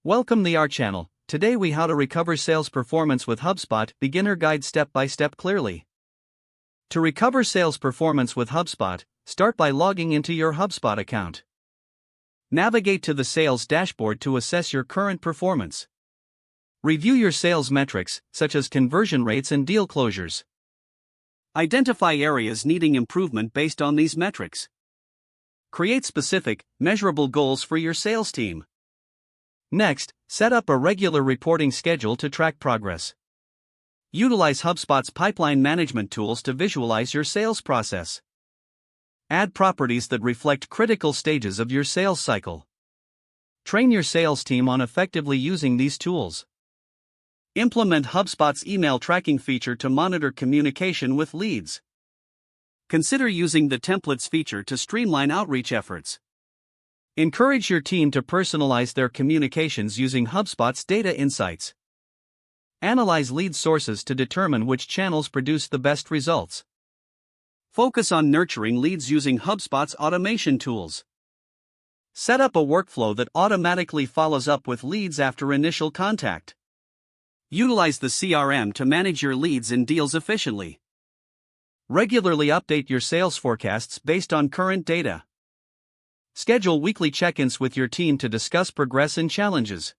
Welcome to our channel. Today we how to recover sales performance with HubSpot beginner guide step by step clearly. To recover sales performance with HubSpot, start by logging into your HubSpot account. Navigate to the sales dashboard to assess your current performance. Review your sales metrics, such as conversion rates and deal closures. Identify areas needing improvement based on these metrics. Create specific, measurable goals for your sales team. Next, set up a regular reporting schedule to track progress. Utilize HubSpot's pipeline management tools to visualize your sales process. Add properties that reflect critical stages of your sales cycle. Train your sales team on effectively using these tools. Implement HubSpot's email tracking feature to monitor communication with leads. Consider using the templates feature to streamline outreach efforts. Encourage your team to personalize their communications using HubSpot's data insights. Analyze lead sources to determine which channels produce the best results. Focus on nurturing leads using HubSpot's automation tools. Set up a workflow that automatically follows up with leads after initial contact. Utilize the CRM to manage your leads and deals efficiently. Regularly update your sales forecasts based on current data. Schedule weekly check-ins with your team to discuss progress and challenges.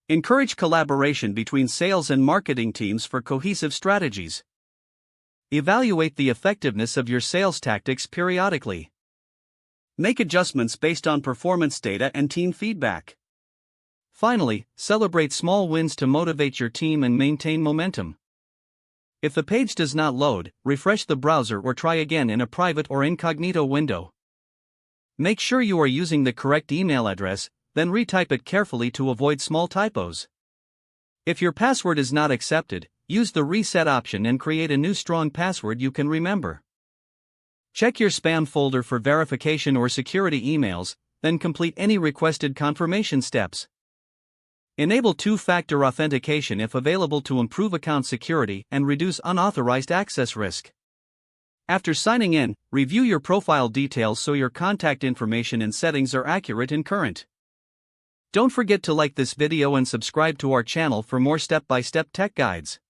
Encourage collaboration between sales and marketing teams for cohesive strategies. Evaluate the effectiveness of your sales tactics periodically. Make adjustments based on performance data and team feedback. Finally, celebrate small wins to motivate your team and maintain momentum. If the page does not load, refresh the browser or try again in a private or incognito window. Make sure you are using the correct email address, then retype it carefully to avoid small typos. If your password is not accepted, use the reset option and create a new strong password you can remember. Check your spam folder for verification or security emails, then complete any requested confirmation steps. Enable two-factor authentication if available to improve account security and reduce unauthorized access risk. After signing in, review your profile details so your contact information and settings are accurate and current. Don't forget to like this video and subscribe to our channel for more step-by-step tech guides.